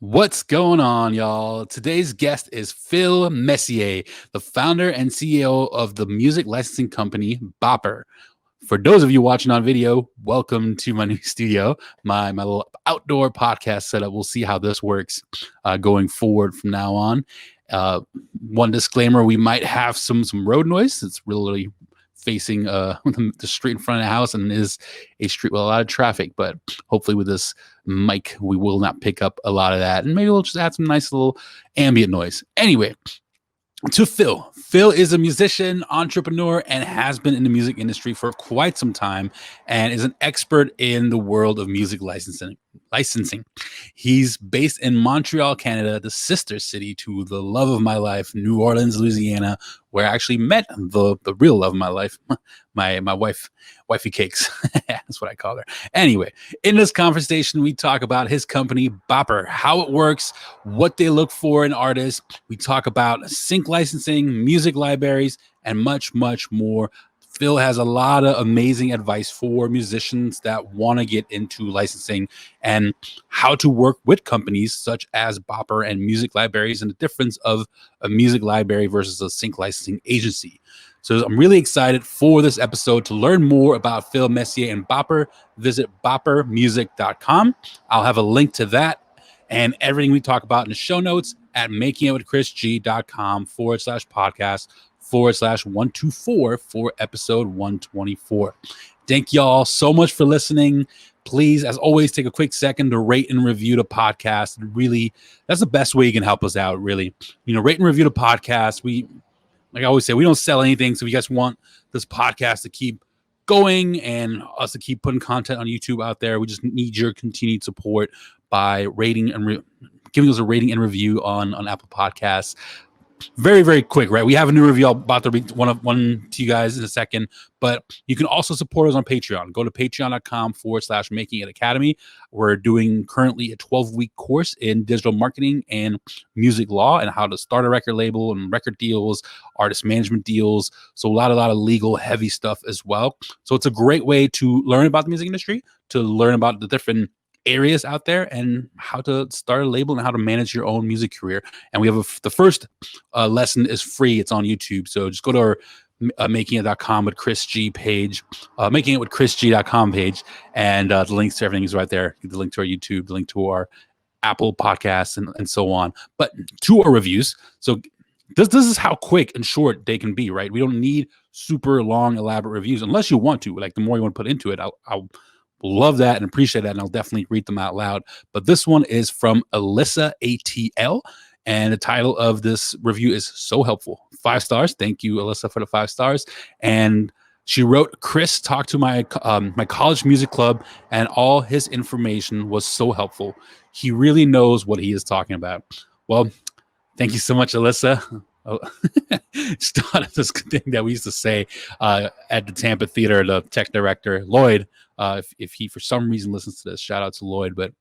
What's going on, y'all? Today's guest is Phil Messier, the founder and CEO of the music licensing company Bopper. For those of you watching on video, welcome to my new studio, my little outdoor podcast setup. We'll see how this works going forward from now on. Uh, One disclaimer: we might have some road noise. It's really facing the street in front of the house and is a street with a lot of traffic. But hopefully, with this mic, we will not pick up a lot of that, and maybe we'll just add some nice little ambient noise. Anyway, to Phil. Phil is a musician, entrepreneur, and has been in the music industry for quite some time and is an expert in the world of music licensing. He's based in Montreal, Canada, the sister city to the love of my life, New Orleans, Louisiana, where I actually met the real love of my life, my wife, wifey cakes. That's what I call her. Anyway, in this conversation, we talk about his company, Bopper, how it works, what they look for in artists. We talk about sync licensing, music libraries, and much, much more. Phil has a lot of amazing advice for musicians that want to get into licensing and how to work with companies such as Bopper and music libraries and the difference of a music library versus a sync licensing agency. So I'm really excited for this episode. To learn more about Phil Messier and Bopper, visit boppermusic.com. I'll have a link to that and everything we talk about in the show notes at makingitwithchrisg.com/podcast/124 for episode 124. Thank y'all so much for listening. Please, as always, take a quick second to rate and review the podcast. Really, that's the best way you can help us out, really. Rate and review the podcast. Like I always say, we don't sell anything. So if you guys want this podcast to keep going and us to keep putting content on YouTube out there, we just need your continued support by rating and giving us a rating and review on Apple Podcasts. Very, very quick, right? We have a new review. I'm about to read one to you guys in a second, but you can also support us on Patreon. Go to patreon.com/making it academy. We're doing currently a 12-week course in digital marketing and music law and how to start a record label and record deals, artist management deals. So a lot of legal heavy stuff as well. So it's a great way to learn about the music industry, to learn about the different areas out there and how to start a label and how to manage your own music career. And we have the first lesson is free. It's on YouTube. So just go to our makingit.com with Chris G page, makingitwithchrisg.com page, and the links to everything is right there. The link to our YouTube, the link to our Apple podcasts and so on. But to our reviews. So this is how quick and short they can be, right? We don't need super long, elaborate reviews unless you want to. Like the more you want to put into it, I'll love that and appreciate that, and I'll definitely read them out loud. But this one is from Alyssa ATL, and the title of this review is So Helpful. 5 stars. Thank you, Alyssa, for the 5 stars. And she wrote, Chris talked to my college music club, and all his information was so helpful. He really knows what he is talking about. Well, thank you so much, Alyssa. Oh, just thought of this thing that we used to say at the Tampa Theater, the tech director, Lloyd, if he for some reason listens to this, shout out to Lloyd, but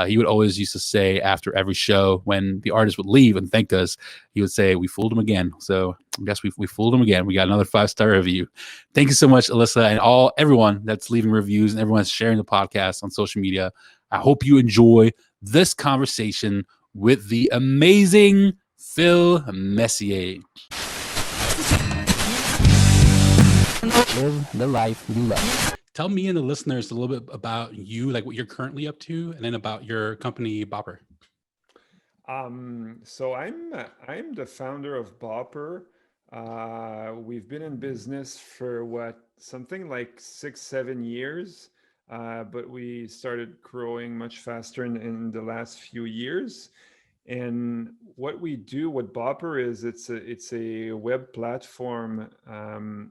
he would always used to say after every show when the artist would leave and thank us, he would say, we fooled him again. So I guess we fooled him again. We got another 5-star review. Thank you so much, Alyssa, and everyone that's leaving reviews and everyone's sharing the podcast on social media. I hope you enjoy this conversation with the amazing Phil Messier. Live the life you love. Tell me and the listeners a little bit about you, like what you're currently up to, and then about your company, Bopper. So I'm the founder of Bopper. We've been in business for something like 6-7 years, but we started growing much faster in the last few years. And what we do, what Bopper is, it's a web platform that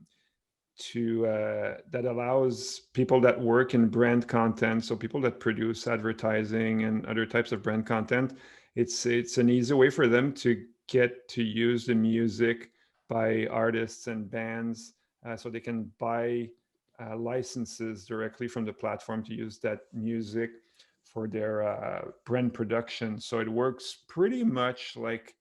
allows people that work in brand content, so people that produce advertising and other types of brand content. It's an easy way for them to get to use the music by artists and bands, so they can buy licenses directly from the platform to use that music for their brand production. So it works pretty much like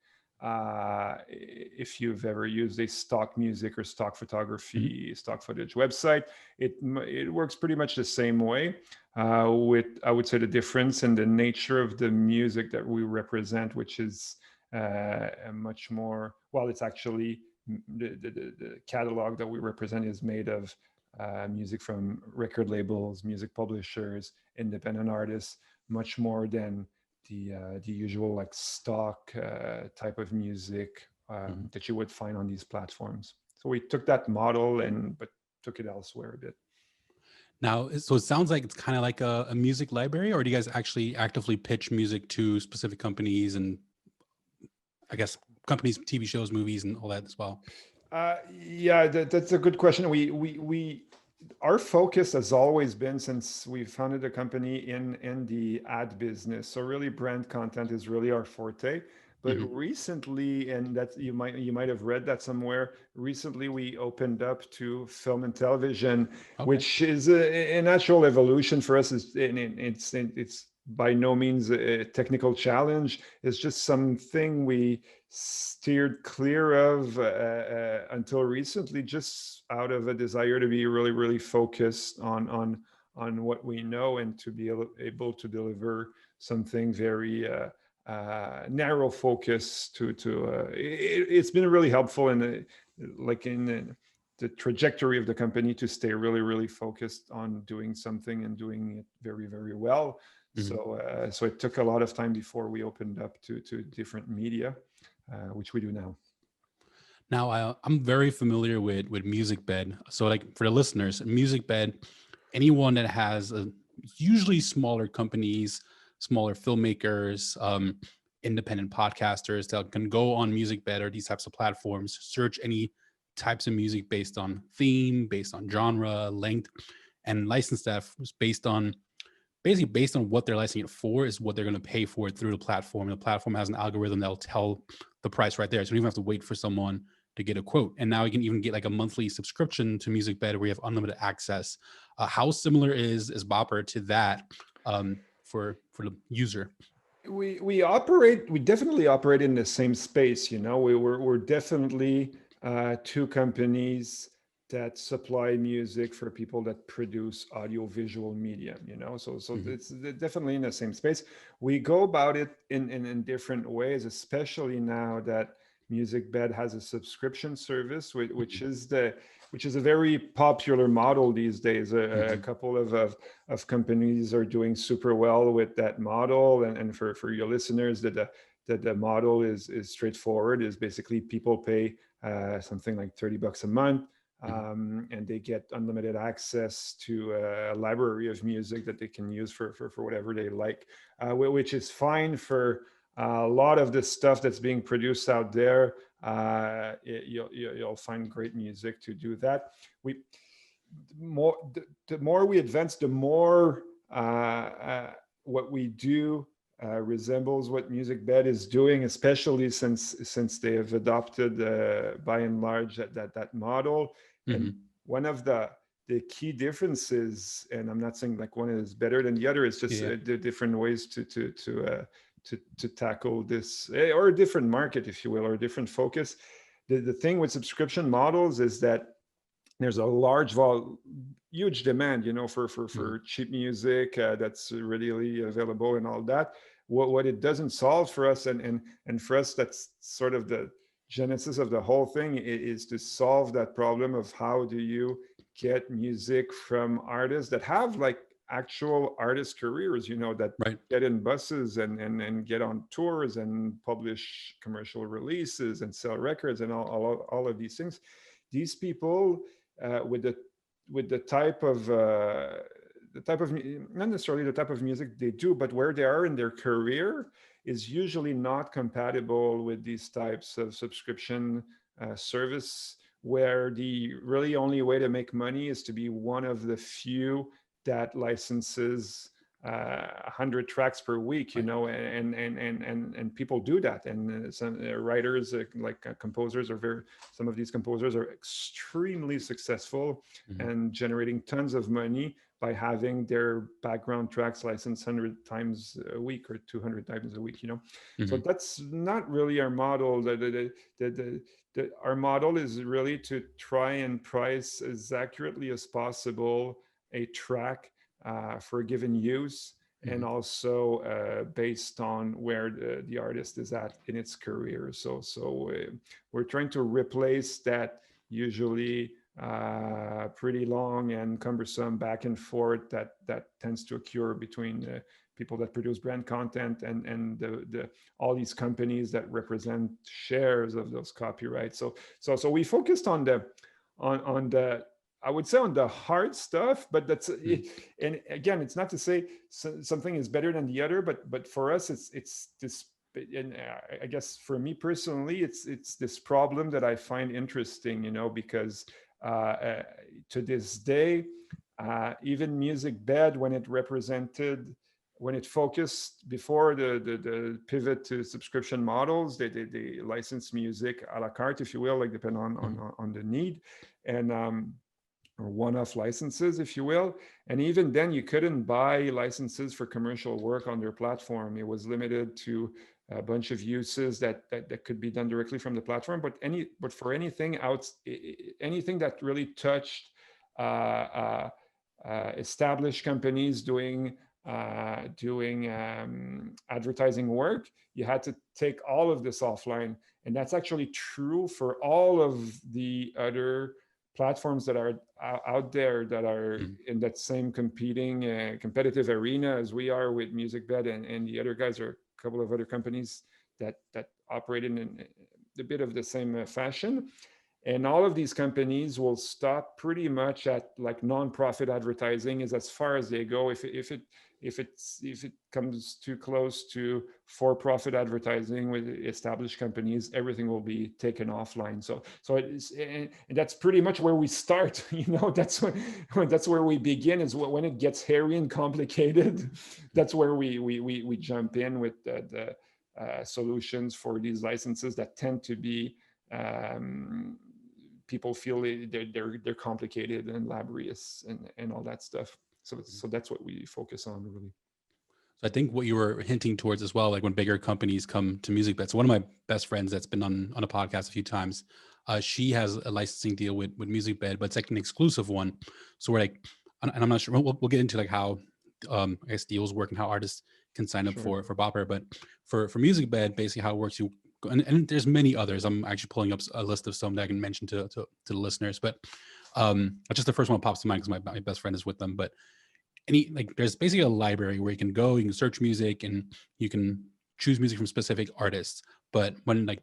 If you've ever used a stock music or stock photography, stock footage website, it works pretty much the same way. With, I would say, the difference in the nature of the music that we represent, which is a much more, well, it's actually the catalog that we represent is made of music from record labels, music publishers, independent artists, much more than the usual like stock type of music Mhm. that you would find on these platforms. So we took that model and but took it elsewhere a bit. Now, so it sounds like it's kind of like a music library, or do you guys actually actively pitch music to specific companies and I guess companies, TV shows, movies, and all that as well? Yeah, that's a good question. We our focus has always been since we founded the company in the ad business. So really, brand content is really our forte. But Hmm. recently, and that you might have read that somewhere. Recently, we opened up to film and television, Okay. which is a natural evolution for us. It's by no means a technical challenge. It's just something we steered clear of until recently, just out of a desire to be really, really focused on what we know and to be able to deliver something very narrow focus it's been really helpful in the trajectory of the company to stay really, really focused on doing something and doing it very, very well. Hmm. So it took a lot of time before we opened up to different media, which we do now. Now, I'm very familiar with Music Bed. So, like for the listeners, Music Bed, anyone that has usually smaller companies, smaller filmmakers, independent podcasters that can go on Music Bed or these types of platforms, search any types of music based on theme, based on genre, length, and license that was based on basically based on what they're licensing it for is what they're going to pay for it through the platform. And the platform has an algorithm that'll tell the price right there. So you don't even have to wait for someone to get a quote. And now you can even get like a monthly subscription to Music Bed where you have unlimited access. How similar is Bopper to that for the user? We definitely operate in the same space. We're definitely two companies that supply music for people that produce audio visual media. So Hmm. it's definitely in the same space. We go about it in different ways, especially now that Music Bed has a subscription service, which is a very popular model these days. A Hmm. couple of companies are doing super well with that model. And for your listeners, that the model is straightforward. Is basically people pay something like $30 a month. Hmm. And they get unlimited access to a library of music that they can use for whatever they like, which is fine for a lot of the stuff that's being produced out there. You'll find great music to do that. We the more we advance, the more what we do resembles what Music Bed is doing, especially since they have adopted by and large that model. And Hmm. one of the key differences, and I'm not saying like one is better than the other, it's just Yeah. the different ways to tackle this, or a different market, if you will, or a different focus. The thing with subscription models is that there's a huge demand, Hmm. for cheap music that's readily available and all that. What it doesn't solve for us, and for us, that's sort of the genesis of the whole thing, is to solve that problem of how do you get music from artists that have like actual artist careers, that Right. get in buses and get on tours and publish commercial releases and sell records and all of these things. These people, with the type of not necessarily the type of music they do, but where they are in their career is usually not compatible with these types of subscription service, where the really only way to make money is to be one of the few that licenses 100 tracks per week, Right. and people do that. And some writers, composers, some of these composers are extremely successful Hmm. and generating tons of money by having their background tracks licensed 100 times a week or 200 times a week, you know. So Hmm. that's not really our model. Our model is really to try and price as accurately as possible a track for a given use, and Hmm. also based on where the artist is at in its career. So we're trying to replace that usually pretty long and cumbersome back and forth that tends to occur between people that produce brand content and the all these companies that represent shares of those copyrights. So we focused on the, I would say, on the hard stuff, but that's it. And again, it's not to say something is better than the other, but for us, it's this. And I guess for me personally, it's this problem that I find interesting, you know, because to this day, even Music Bed, when it focused before the pivot to subscription models, they license music a la carte, if you will, like depend on the need, and or one-off licenses, if you will. And even then, you couldn't buy licenses for commercial work on their platform. It was limited to a bunch of uses that could be done directly from the platform. But for anything out, anything that really touched uh, uh, established companies doing advertising work, you had to take all of this offline. And that's actually true for all of the other platforms that are out there that are Hmm. in that same competitive arena as we are with MusicBed, and the other guys are a couple of other companies that operate in a bit of the same fashion. And all of these companies will stop pretty much at like non-profit advertising is as far as they go. If it comes too close to for-profit advertising with established companies, everything will be taken offline. So it's, and that's pretty much where we start. You know, that's where we begin. Is when it gets hairy and complicated. That's where we jump in with the solutions for these licenses that tend to be um, people feel they're complicated and laborious and all that stuff. So that's what we focus on really. So I think what you were hinting towards as well, like when bigger companies come to music beds. One of my best friends that's been on a podcast a few times, she has a licensing deal with Music Bed, but it's like an exclusive one. So we're like, and I'm not sure. We'll get into like how I guess deals work and how artists can sign up Sure. for Bopper. But for Music Bed, basically how it works, you and there's many others. I'm actually pulling up a list of some that I can mention to the listeners. But just the first one pops to mind because my best friend is with them. But like there's basically a library where you can go, you can search music, and you can choose music from specific artists. But when like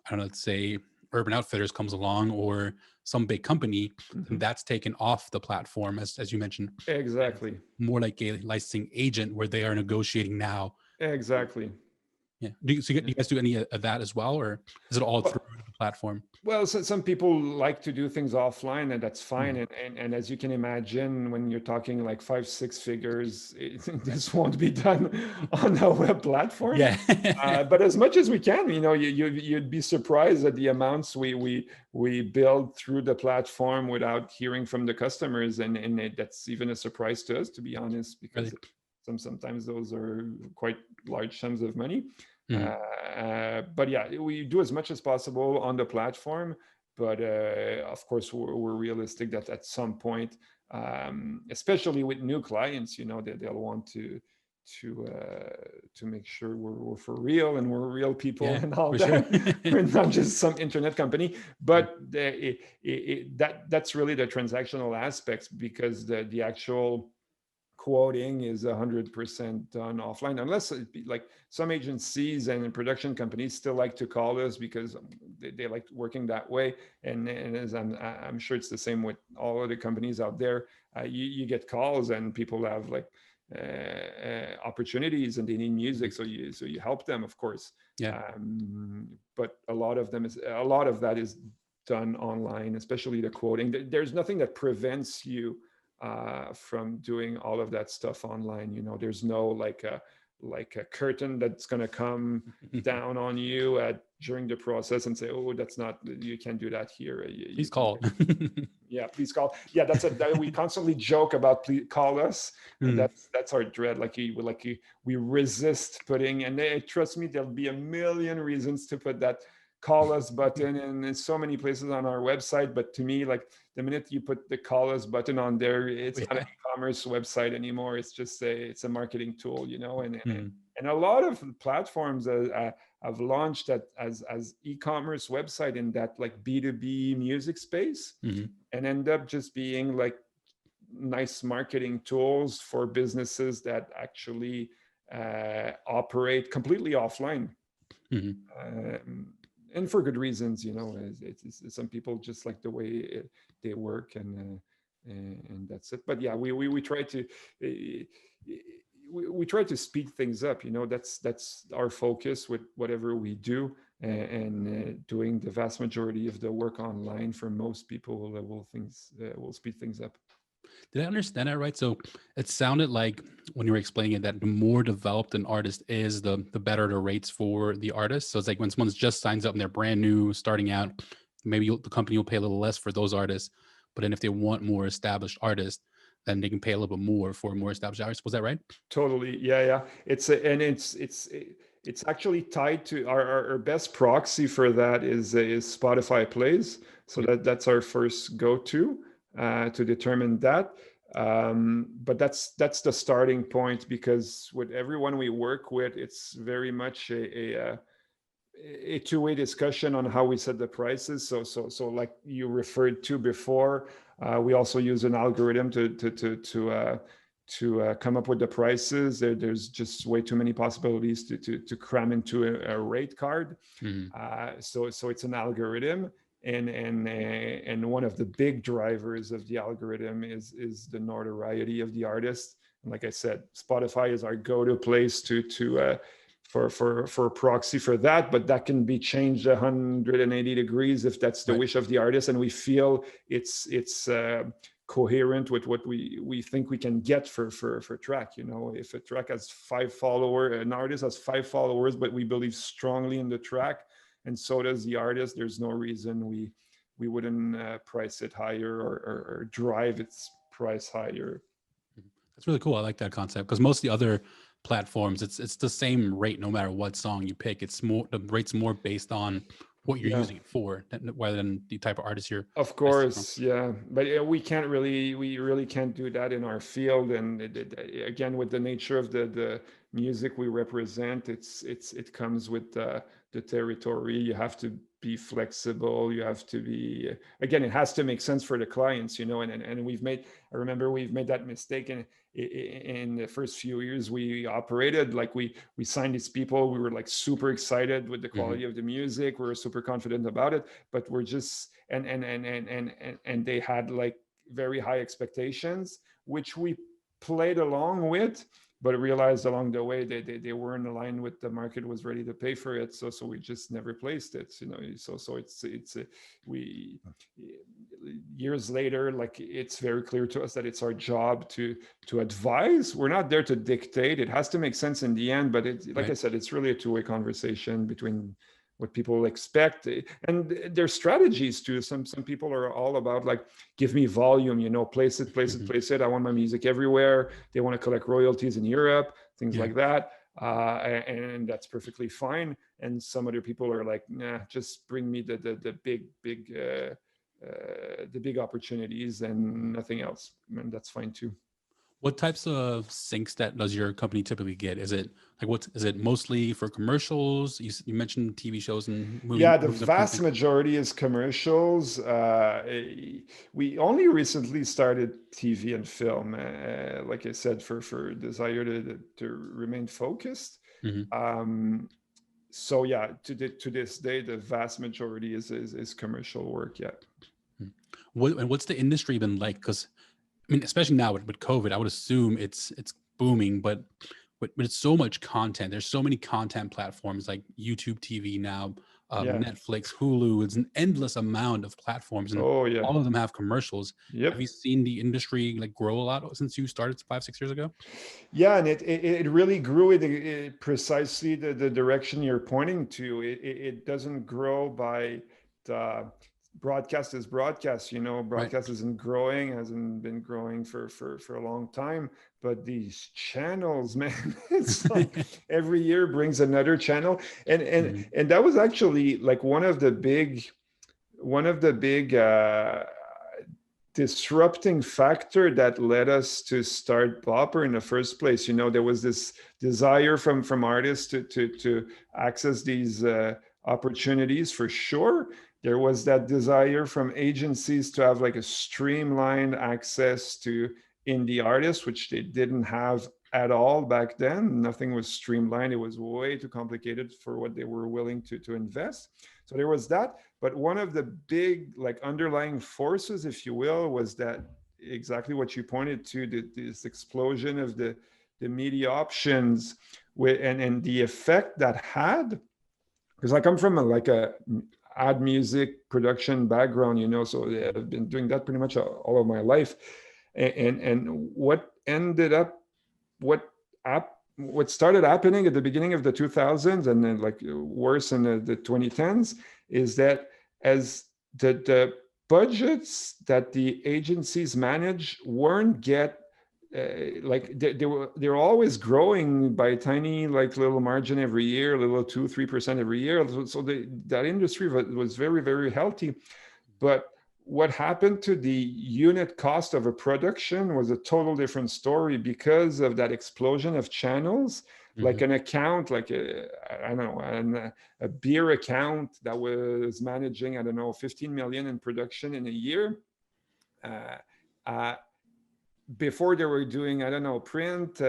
I don't know, let's say Urban Outfitters comes along or some big company, then Hmm. that's taken off the platform as you mentioned, and Exactly. more like a licensing agent where they are negotiating now. Exactly. Yeah. Do you guys do any of that as well, or is it all through Well, the platform? Well, so some people like to do things offline, and that's fine. Mhm. And as you can imagine, when you're talking like 5, 6 figures, this won't be done on a web platform. Yeah. But as much as we can, you know, you'd be surprised at the amounts we build through the platform without hearing from the customers, and that's even a surprise to us, to be honest, Really? because sometimes those are quite large sums of money. Mhm. But yeah, we do as much as possible on the platform. But of course, we're realistic that at some point, especially with new clients, you know, they'll want to make sure we're for real and we're real people Yeah, and all for sure. that. We're not just some internet company. But that's really the transactional aspects, because the actual quoting is 100% done offline, unless it be like some agencies and production companies still like to call us because they like working that way. And as I'm sure it's the same with all other companies out there. You get calls and people have like opportunities and they need music, Mhm. so you help them, of course. Yeah. But a lot of that is done online, especially the quoting. There's nothing that prevents you from doing all of that stuff online. You know, there's no like like a curtain that's going to come down on you during the process and say, oh, that's not, you can't do that here. Please You can call. yeah, please call. Yeah, that's it. We constantly joke about please call us, and Mm. that's our dread. We resist putting, and trust me, there'll be a million reasons to put that call us button in so many places on our website. But to me, like the minute you put the call us button on there, it's not an Yeah. e-commerce website anymore. It's just it's a marketing tool, you know. Mm. And a lot of platforms have launched that as e-commerce website in that like B2B music space, Mm. and end up just being like nice marketing tools for businesses that actually operate completely offline. Mm. Um, and for good reasons, you know. Some people just like the way they work, and that's it. But yeah, we try to we try to speed things up. You know, that's our focus with whatever we do, and doing the vast majority of the work online for most people will speed things up. Did I understand that right? So it sounded like when you were explaining it that the more developed an artist is, the better the rates for the artist. So it's like when someone's just signs up and they're brand new, starting out, maybe the company will pay a little less for those artists. But then if they want more established artists, then they can pay a little bit more for more established artists. Was that right? Totally. Yeah. And it's actually tied to our best proxy for that is Spotify plays. So Okay. that's our first go-to to determine that. But that's the starting point, because with everyone we work with, it's very much a two-way discussion on how we set the prices. So like you referred to before, we also use an algorithm to come up with the prices. There's just way too many possibilities to cram into a rate card. Mhm. So it's an algorithm, and one of the big drivers of the algorithm is the notoriety of the artist. And like I said, Spotify is our go-to place to for proxy for that, but that can be changed 180 degrees if that's the Right. wish of the artist, and we feel it's coherent with what we think we can get for track. You know, if a track has 5 followers, an artist has 5 followers, but we believe strongly in the track, and so does the artist, there's no reason we wouldn't price it higher, or drive its price higher. That's really cool. I like that concept because most of the other platforms, it's the same rate no matter what song you pick. It's more the rate's more based on what you're Yeah. using it for, rather than the type of artist you're Of pricing from. course, yeah, but we really can't do that in our field. And again, with the nature of the music we represent, it comes with the territory. You have to be flexible. You have to be, again, it has to make sense for the clients, you know. And I remember we've made that mistake in the first few years we operated. Like we signed these people. We were like super excited with the Mhm. quality of the music. We were super confident about it, but we're just and they had like very high expectations, which we played along with, but realized along the way they weren't aligned with the market was ready to pay for it. So we just never placed it, you know. So we years later, like, it's very clear to us that it's our job to advise. We're not there to dictate. It has to make sense in the end, but it, like I Right. said, it's really a two-way conversation between what people expect and their strategies too. Some people are all about like, give me volume, you know, place it, place it, Mhm. place it. I want my music everywhere. They want to collect royalties in Europe, things Yeah. like that. And that's perfectly fine. And some other people are like, nah, just bring me the the big opportunities and nothing else, and that's fine too. What types of syncs that does your company typically get? Is it like is it mostly for commercials? You mentioned TV shows and Yeah, the movies up front. vast majority is commercials. We only recently started TV and film, like I said, for desire to remain focused. Mhm. Um, so yeah, to this day, the vast majority is commercial work. Yeah. Mhm. What's the industry been like? Because I mean, especially now with COVID, I would assume it's booming, but it's so much content. There's so many content platforms like YouTube TV now. Yeah. Netflix, Hulu. It's an endless amount of platforms, and Oh yeah. all of them have commercials. Have you Yep. seen the industry like grow a lot since you started 5, 6 years ago? Yeah, and it really grew in precisely the direction you're pointing to. It doesn't grow by the broadcast is broadcast. You know, Right. broadcast isn't growing, hasn't been growing for a long time. But these channels, man, it's like every year brings another channel, and and Mhm. and that was actually like one of the big disrupting factor that led us to start Bopper in the first place. You know, there was this desire from artists to access these opportunities for sure. There was that desire from agencies to have like a streamlined access to indie artists, which they didn't have at all back then. Nothing was streamlined. It was way too complicated for what they were willing to invest. So there was that. But one of the big like underlying forces, if you will, was that exactly what you pointed to, this explosion of the media options and the effect that had. Because I come from like a ad music production background, you know, so yeah, I've been doing that pretty much all of my life. And what ended up, what what started happening at the beginning of the 2000s and then like worse in the 2010s is that as the budgets that the agencies manage weren't get like they were always growing by tiny like little margin every year, a little 2-3% every year. So that industry was very very healthy. But what happened to the unit cost of a production was a total different story because of that explosion of channels. Like Mhm. an account, like I don't know, a beer account that was managing, I don't know, 15 million in production in a year. Uh, uh, Before they were doing, I don't know, print,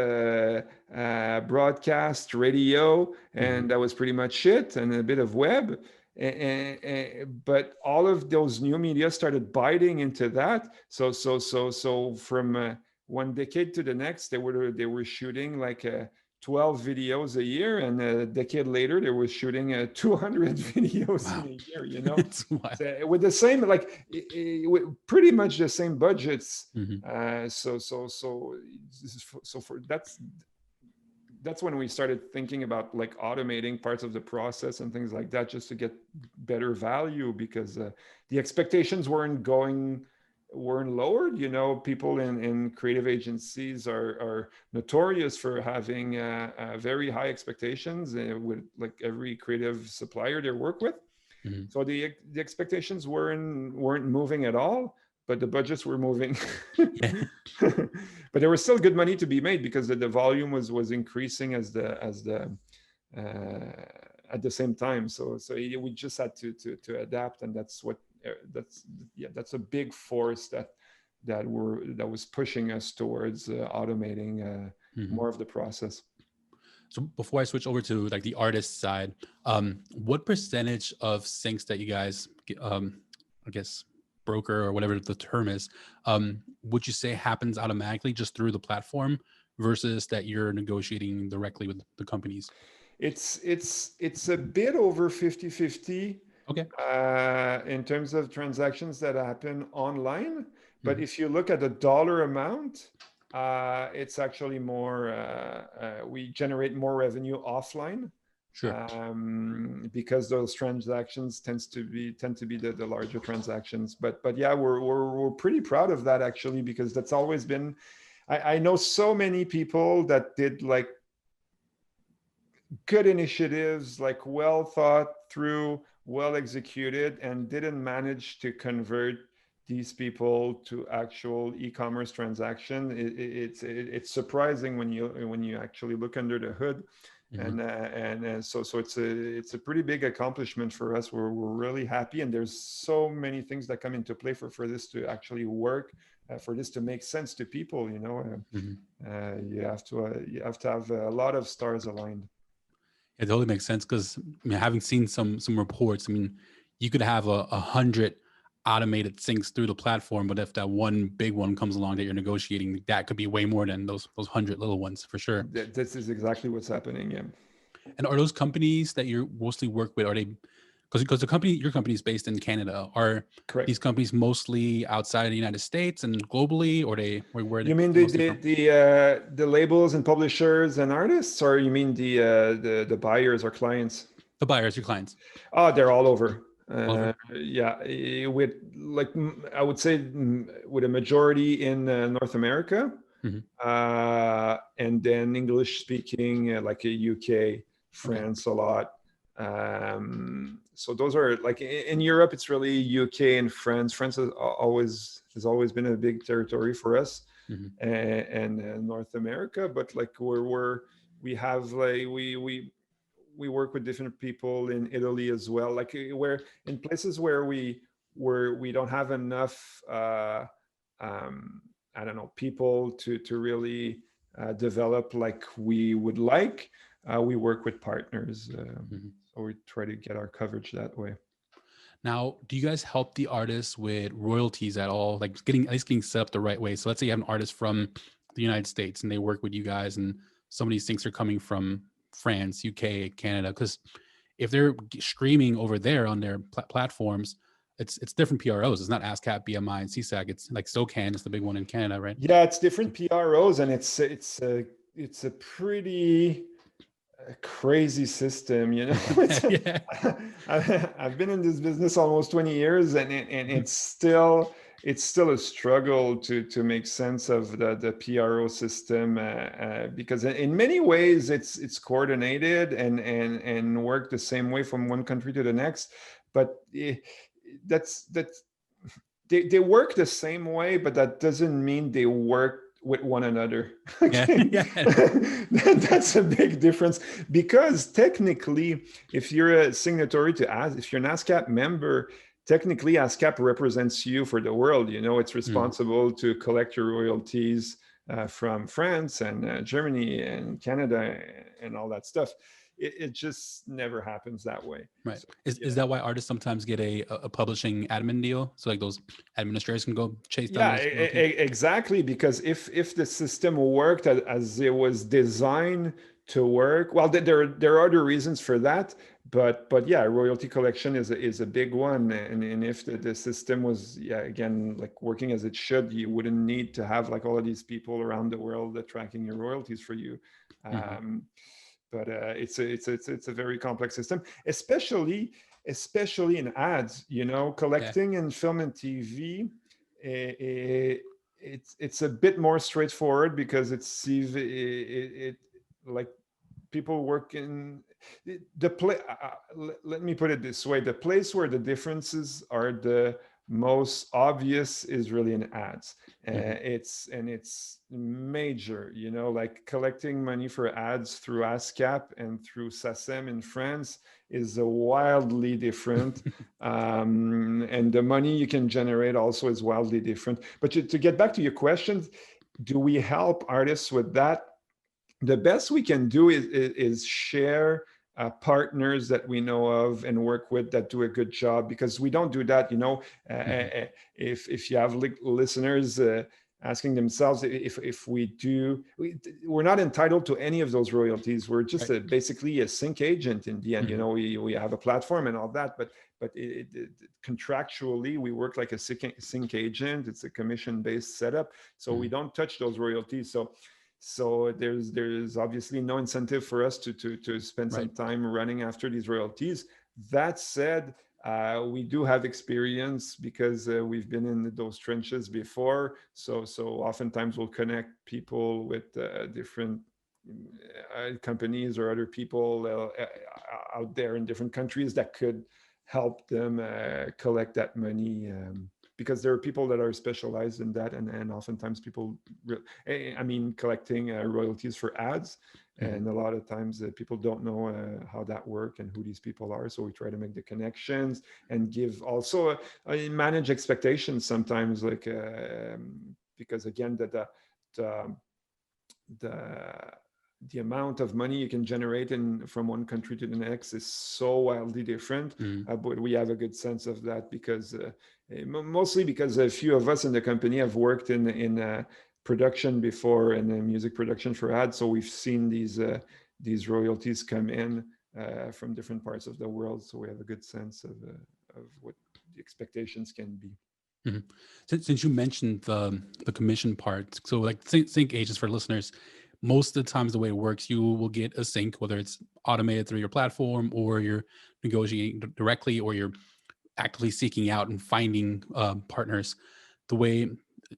broadcast, radio, Mhm. and that was pretty much it, and a bit of web. But all of those new media started biting into that. So from one decade to the next, they were shooting like 12 videos a year, and a decade later, they were shooting 200 videos in Wow. a year. You know, It's wild. so with the same like with pretty much the same budgets. Mhm. So for that's when we started thinking about like automating parts of the process and things like that just to get better value because the expectations weren't lowered. You know, people in creative agencies are notorious for having very high expectations with like every creative supplier they work with. Mhm. So the expectations weren't moving at all, but the budgets were moving. Yeah. But there was still good money to be made because the volume was increasing as the at the same time. So we just had to adapt, and that's what that's a big force that was pushing us towards automating Mhm. more of the process. So before I switch over to like the artist side, what percentage of syncs that you guys, I guess, broker or whatever the term is, would you say happens automatically just through the platform versus that you're negotiating directly with the companies? It's a bit over 50-50 Okay. in terms of transactions that happen online. But Mhm. if you look at the dollar amount, it's actually more, we generate more revenue offline Sure. because those transactions tend to be the larger transactions. But yeah, we're pretty proud of that actually because that's always been. I know so many people that did like good initiatives, like well thought through, well executed, and didn't manage to convert these people to actual e-commerce transaction. It's surprising when you actually look under the hood, Mhm. and so it's a pretty big accomplishment for us. We're really happy, and there's so many things that come into play for this to actually work, for this to make sense to people. You know, Mhm. you have to have a lot of stars aligned. It totally makes sense because I mean, having seen some reports, I mean, you could have 100 automated syncs through the platform, but if that one big one comes along that you're negotiating, that could be way more than those 100 little ones for sure. This is exactly what's happening. Yeah. And are those companies that you mostly work with? Are they? Because because your company is based in Canada. Are these Correct. companies mostly outside of the United States and globally, or where You they mean mostly from? the labels and publishers and artists, or you mean the buyers or clients? The buyers, your clients, Oh, they're all over. all over. Yeah, with like I would say with a majority in North America, Hmm. and then English speaking, like UK, Okay. France a lot. So those are like in Europe, it's really UK and France. France has always been a big territory for us, Hmm. and North America. But like we have like we work with different people in Italy as well. Like where in places where we don't have enough. Um, I don't know, people to really develop like we would like. We work with partners, Hmm. so we try to get our coverage that way. Now, do you guys help the artists with royalties at all? Like getting at least getting set up the right way. So let's say you have an artist from the United States and they work with you guys, and some of these things are coming from France, UK, Canada. Because if they're streaming over there on their platforms, it's different PROs. It's not ASCAP, BMI, and CSAC. It's like SOCAN is the big one in Canada, right? Yeah, it's different PROs, and it's a pretty crazy system, you know. Yeah. I've been in this business almost 20 years, and it's still a struggle to make sense of the PRO system, because in many ways it's coordinated and work the same way from one country to the next, but that's they work the same way, but that doesn't mean they work with one another. Yeah. Okay. Yeah. That's a big difference, because technically, if you're a signatory to AS, if you're an ASCAP member, technically ASCAP represents you for the world. You know, it's Mm, responsible to collect your royalties from France and Germany and Canada and all that stuff. It just never happens that way. right. So Is yeah. that why artists sometimes get a publishing admin deal? So like those administrators can go chase down Yeah, those royalties? exactly. Because if the system worked as it was designed to work, well, there are other reasons for that, but yeah, royalty collection is a big one, and if the system was, yeah, again, like working as it should, you wouldn't need to have like all of these people around the world that tracking your royalties for you. Hmm. Um, but it's a very complex system, especially in ads. You know, Yeah. collecting in film and TV, it's a bit more straightforward, because it like people work in the play. Let me put it this way: the place where the differences are the most obvious is really in ads. Hmm. It's major, you know, like collecting money for ads through ASCAP and through SACEM in France is a wildly different, and the money you can generate also is wildly different. But to get back to your question, do we help artists with that? The best we can do is share partners that we know of and work with that do a good job, because we don't do that, you know. Hmm. If you have listeners asking themselves, if we're not entitled to any of those royalties. We're just Right. basically a sync agent in the end, you Hmm. know. We have a platform and all that, but contractually we work like a sync agent. It's a commission based setup, so we Hmm. don't touch those royalties. So there's obviously no incentive for us to spend some Right. time running after these royalties. That said, we do have experience, because we've been in those trenches before. So oftentimes we'll connect people with different companies or other people out there in different countries that could help them collect that money. Because there are people that are specialized in that, and oftentimes people, I mean, collecting royalties for ads, Hmm. and a lot of times people don't know how that work and who these people are. So we try to make the connections and give also manage expectations sometimes, like because again the the the amount of money you can generate from one country to the next is so wildly different. Hmm. But we have a good sense of that, because mostly because a few of us in the company have worked in production before, and music production for ads. So we've seen these royalties come in from different parts of the world, so we have a good sense of what the expectations can be. Mhm. Since you mentioned the commission part, so like sync agents for listeners, most of the times the way it works, you will get a sync, whether it's automated through your platform or you're negotiating directly or you're actively seeking out and finding partners. The way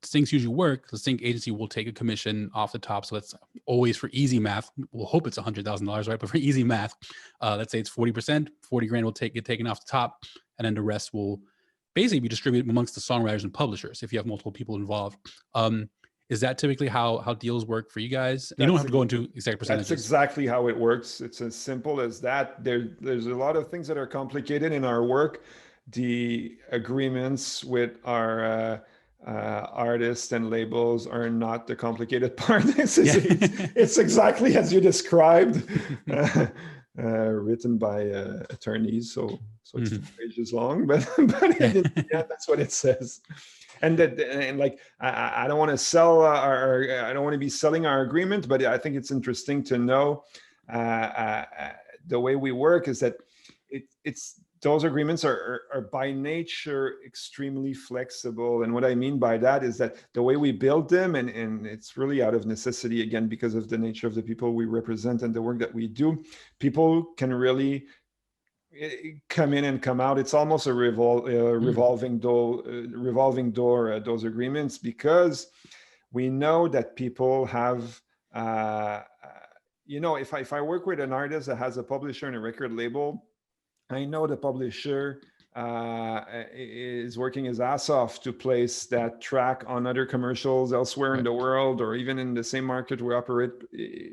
syncs usually work, the sync agency will take a commission off the top. So that's always for easy math. We'll hope it's $100,000, right? But for easy math, let's say it's 40%, 40 grand will get taken off the top, and then the rest will basically be distributed amongst the songwriters and publishers if you have multiple people involved. Is that typically how deals work for you guys? You don't have to go into exact percentages. That's exactly how it works. It's as simple as that. There's a lot of things that are complicated in our work. The agreements with our artists and labels are not the complicated part. It's exactly as you described, written by attorneys. So it's 2 pages long, but yeah, that's what it says. And like I don't want to sell I don't want to be selling our agreement, but I think it's interesting to know the way we work is that it's those agreements are by nature extremely flexible. And what I mean by that is that the way we build them, and it's really out of necessity, again, because of the nature of the people we represent and the work that we do, people can really come in and come out. It's almost a revolving door, those agreements, because we know that people have if I work with an artist that has a publisher and a record label, I know the publisher is working his ass off to place that track on other commercials elsewhere in the world, or even in the same market we operate,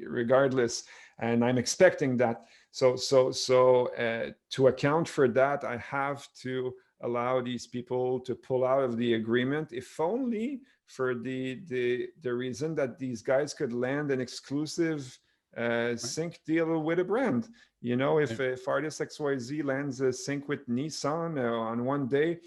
regardless. And I'm expecting that. So to account for that, I have to allow these people to pull out of the agreement, if only for the reason that these guys could land an exclusive sync deal with a brand. If artist XYZ lands a sync with Nissan on one day,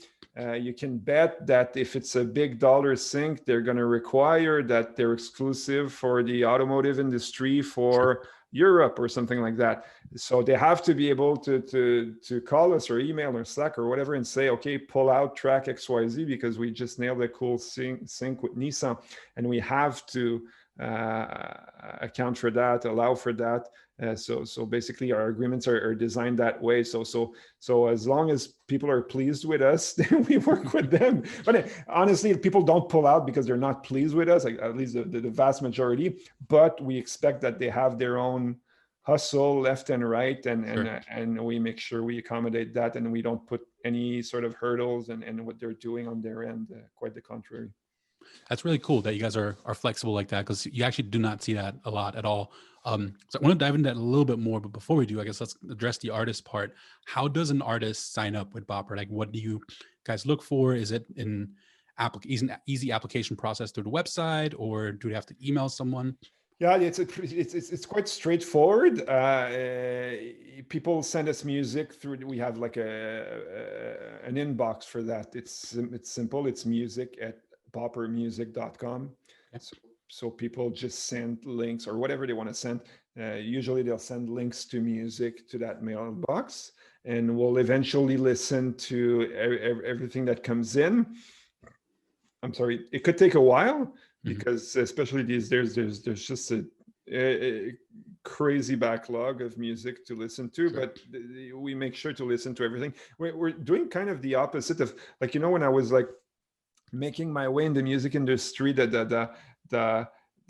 you can bet that if it's a big dollar sync, they're going to require that they're exclusive for the automotive industry for Europe or something like that. So they have to be able to call us or email or Slack or whatever and say, okay, pull out track XYZ because we just nailed a cool sync with Nissan, and we have to account for that, allow for that. So basically our agreements are designed that way. So as long as people are pleased with us, then we work with them. But honestly, people don't pull out because they're not pleased with us, like, at least the vast majority. But we expect that they have their own hustle left and right, and we make sure we accommodate that, and we don't put any sort of hurdles and what they're doing on their end. Quite the contrary. That's really cool that you guys are flexible like that, because you actually do not see that a lot at all. So I want to dive into that a little bit more, but before we do, I guess let's address the artist part. How does an artist sign up with Bopper? Like, what do you guys look for? Is it an easy application process through the website, or do they have to email someone? Yeah, it's quite straightforward. People send us music through. We have like an inbox for that. It's simple. It's music@boppermusic.com. So people just send links or whatever they want to send. Usually they'll send links to music to that mailbox, and we'll eventually listen to everything that comes in. I'm sorry, it could take a while, because especially these days, there's just a crazy backlog of music to listen to. Sure. But we make sure to listen to everything. We're doing kind of the opposite of, like, when I was like making my way in the music industry, the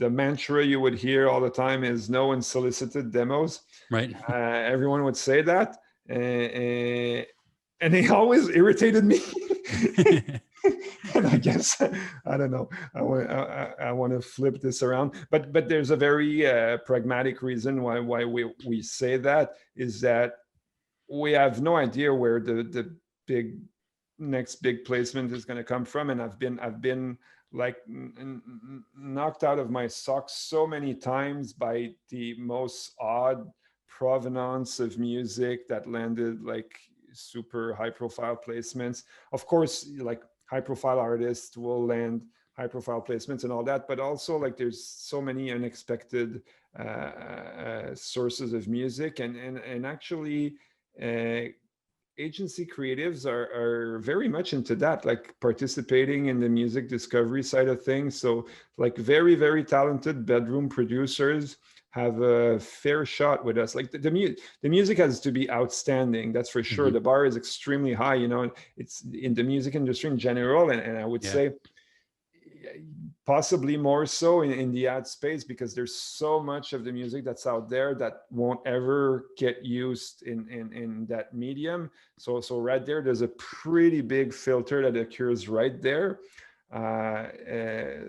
mantra you would hear all the time is no unsolicited demos. Right. Everyone would say that, and they always irritated me. And I guess, I don't know, I want to flip this around, but there's a very pragmatic reason why we say that, is that we have no idea where the next big placement is going to come from. And I've been like knocked out of my socks so many times by the most odd provenance of music that landed like super high profile placements. Of course, like, high profile artists will land high profile placements and all that, but also, like, there's so many unexpected sources of music, and actually uh, agency creatives are very much into that, like participating in the music discovery side of things. So like very, very talented bedroom producers have a fair shot with us. Like the music has to be outstanding, that's for sure. Hmm. The bar is extremely high, it's in the music industry in general, and I would Yeah. say possibly more so in the ad space, because there's so much of the music that's out there that won't ever get used in that medium. So right there's a pretty big filter that occurs right there.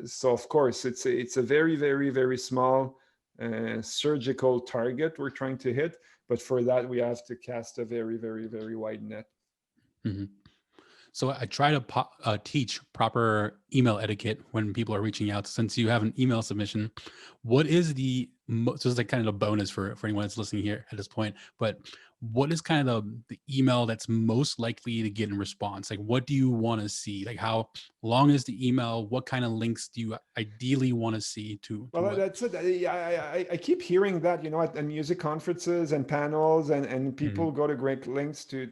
So of course it's a very, very, very small surgical target we're trying to hit, but for that we have to cast a very, very, very wide net. Hmm. So I try to teach proper email etiquette when people are reaching out. Since you have an email submission, what is so it's like kind of a bonus for anyone that's listening here at this point, but what is kind of the email that's most likely to get in response? Like, what do you want to see? Like, how long is the email? What kind of links do you ideally want to see to Well, what? that's it. I keep hearing that, at music conferences and panels, and Mhm. people go to great lengths to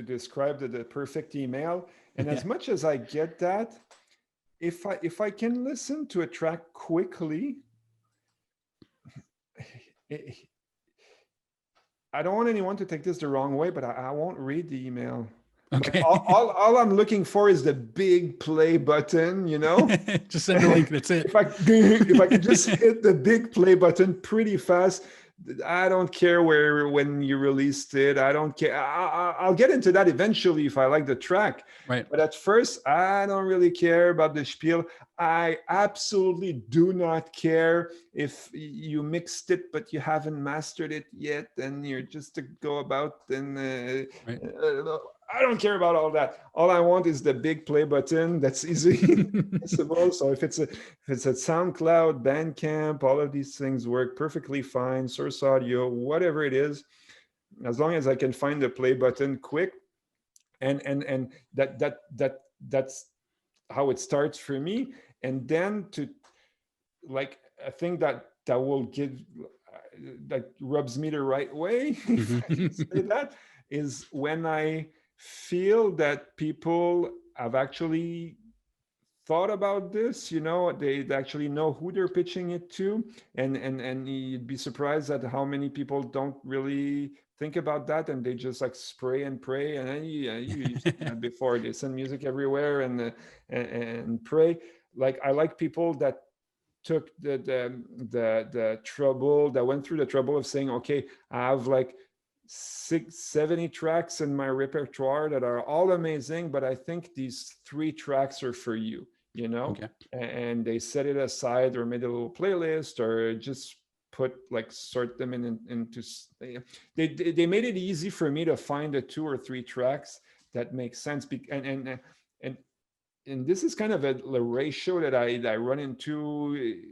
describe the perfect email. And Yeah. as much as I get that, if I can listen to a track quickly, I don't want anyone to take this the wrong way, but I won't read the email. Like Okay. all I'm looking for is the big play button. Just send the link. That's it. If I could just hit the big play button pretty fast, I don't care when you released it. I don't care. I'll get into that eventually if I like the track. Right. But at first, I don't really care about the spiel. I absolutely do not care if you mixed it but you haven't mastered it yet, and you're just to go about. And Right. I don't care about all that. All I want is the big play button that's easy accessible. So if it's a SoundCloud, Bandcamp, all of these things work perfectly fine. Source audio, whatever it is, as long as I can find the play button quick, and that's how it starts for me. And then to like a thing that will give that rubs me the right way, if I can say Mhm. that, is when I feel that people have actually thought about this. They actually know who they're pitching it to, and you'd be surprised at how many people don't really think about that, and they just like spray and pray. And you've seen that before. They send music everywhere, and pray. Like, I like people that took the trouble, that went through the trouble of saying, okay, I have like 70 tracks in my repertoire that are all amazing, but I think these 3 tracks are for you. Okay. And they set it aside, or made a little playlist, or just put like sort them into they made it easy for me to find the 2 or 3 tracks that make sense. And and this is kind of a ratio that I run into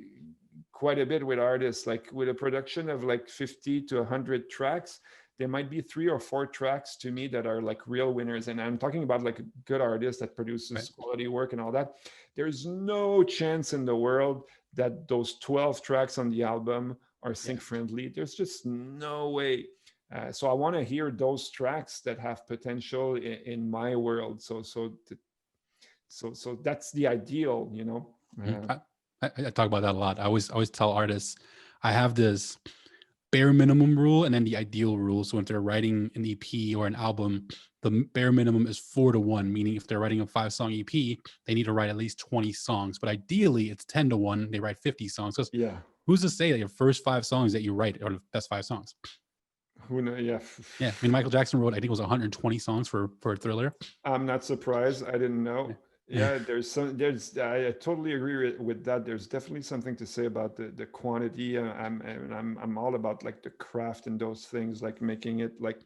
quite a bit with artists. Like, with a production of like 50 to 100 tracks, there might be 3 or 4 tracks to me that are like real winners. And I'm talking about like a good artist that Right. produces quality work and all that. There's no chance in the world that those 12 tracks on the album are Yeah. sync friendly. There's just no way. So I want to hear those tracks that have potential in my world. So that's the ideal. Mhm. I talk about that a lot. I always tell artists I have this bare minimum rule and then the ideal rule. So if they're writing an EP or an album, the bare minimum is 4-1, meaning if they're writing a 5-song EP, they need to write at least 20 songs. But ideally, it's 10-1. They write 50 songs. Because Yeah. who's to say that your first 5 songs that you write are the best 5 songs? Who know? Yeah. Yeah, I mean, Michael Jackson wrote, I think it was 120 songs for Thriller. I'm not surprised. I didn't know. Yeah. Yeah, I totally agree with that. There's definitely something to say about the quantity. I'm all about like the craft and those things, like making it like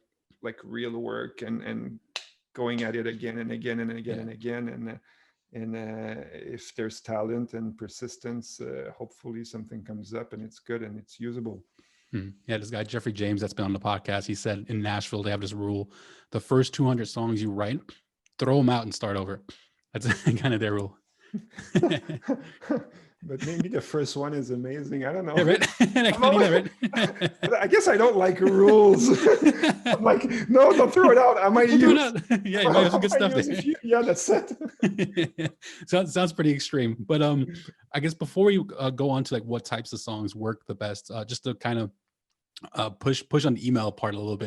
real work, and going at it again and again and again Yeah. and again. And if there's talent and persistence, hopefully something comes up and it's good and it's usable. Yeah, this guy Jeffrey James that's been on the podcast, he said in Nashville they have this rule: the first 200 songs you write, throw them out and start over. That's kind of their rule. but maybe the first one is amazing. I don't know. Yeah, right. I I'm can do always, that, I guess I don't like rules. I'm like, no, don't throw it out. I might Don't throw it use, out. Yeah, you might have some I good might stuff use a there. few. Yeah, that's it. Sounds pretty extreme, but I guess before we go on to like what types of songs work the best, just to kind of push on the email part a little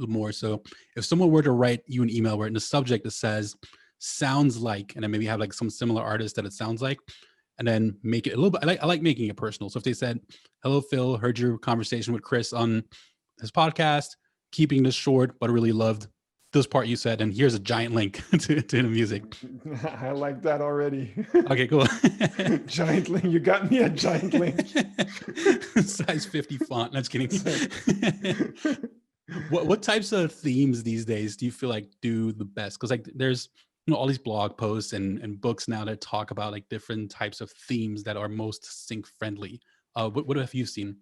more. So if someone were to write you an email where in the subject it says sounds like, and then maybe have like some similar artist that it sounds like, and then make it a little bit. I like making it personal. So if they said, "Hello, Phil, heard your conversation with Chris on his podcast. Keeping this short, but I really loved this part you said, and here's a giant link to the music." I like that already. Okay, cool. Giant link. You got me a giant link. Size 50 font. That's kidding. So, What types of themes these days do you feel like do the best? Because like there's all these blog posts and books now that talk about like different types of themes that are most sync friendly. What have you seen?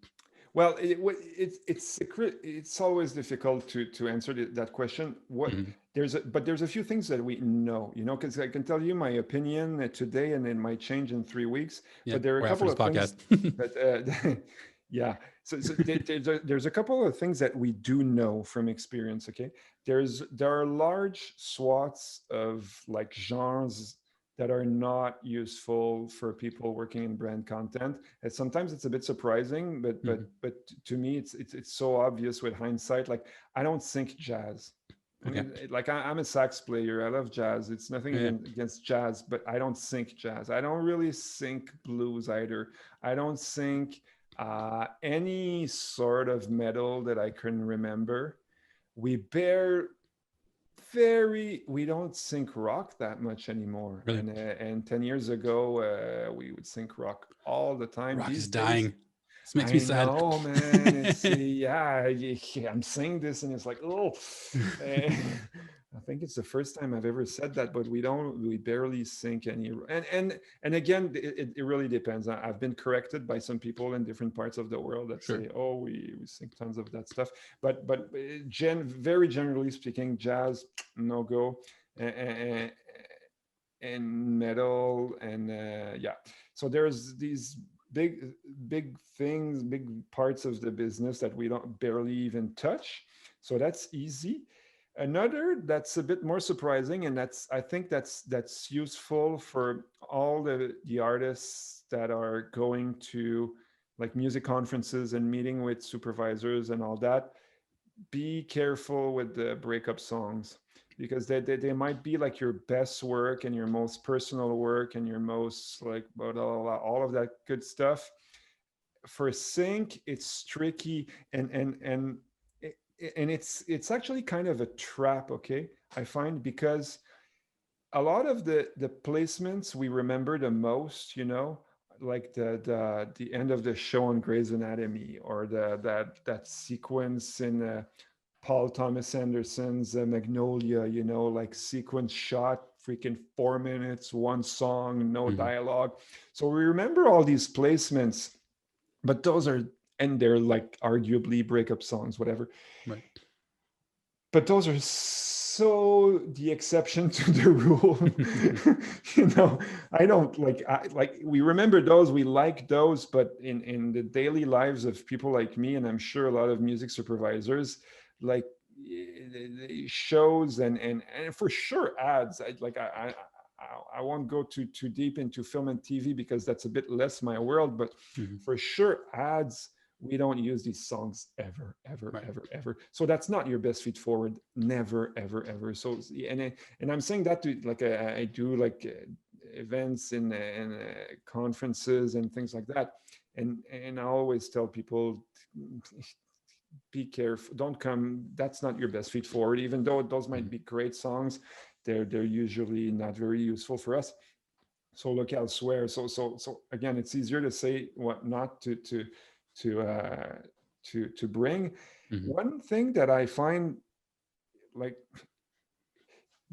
well, it's always difficult to answer that question. What Mhm. there's a few things that we know, because I can tell you my opinion today, and it might change in 3 weeks. Yeah, But there are a or after couple this of things podcast. that, yeah. So there's a couple of things that we do know from experience. Okay, there are large swaths of like genres that are not useful for people working in brand content. And sometimes it's a bit surprising, but Mhm. to me it's so obvious with hindsight. Like, I don't sync jazz. I Okay. mean, like, I'm a sax player. I love jazz. It's nothing Yeah. against jazz, but I don't sync jazz. I don't really sync blues either. I don't sync any sort of metal that I can remember. We bear we don't sync rock that much anymore, Really. and 10 years ago we would sync rock all the time. Rock is These days, dying. This makes me I sad. know, man. It's yeah, I'm saying this, and it's like, oh, eh, I think it's the first time I've ever said that, but we barely sync any. And again, it really depends. I've been corrected by some people in different parts of the world that Sure. say, oh, we sync tons of that stuff. But very generally speaking, jazz no go, and, and metal, and yeah. So there's these big things, big parts of the business that we don't barely even touch. So that's easy. Another that's a bit more surprising, and I think that's useful for all the artists that are going to like music conferences and meeting with supervisors and all that. Be careful with the breakup songs, because they might be like your best work and your most personal work and your most like blah, blah, blah, all of that good stuff. For sync, it's tricky, and it's actually kind of a trap. Okay, I find, because a lot of the placements we remember the most, like the end of the show on Grey's Anatomy, or that sequence in Paul Thomas Anderson's Magnolia, like sequence shot, freaking 4 minutes, one song, no Mhm. dialogue. So we remember all these placements, but and they're like arguably breakup songs, whatever. Right. But those are so the exception to the rule. you know I don't like we remember those, we like those, but in the daily lives of people like me, and I'm sure a lot of music supervisors, like, shows and for sure ads. I won't go too deep into film and TV, because that's a bit less my world, but Mhm. for sure ads, we don't use these songs ever, ever, Right. ever, ever. So that's not your best feet forward. Never, ever, ever. So, and I'm saying that to like I do like events and conferences and things like that, and I always tell people, be careful. Don't come. That's not your best feet forward. Even though those might Mhm. be great songs, they're usually not very useful for us. So look elsewhere. So again, it's easier to say what not to uh, to bring. Mhm. One thing that I find, like,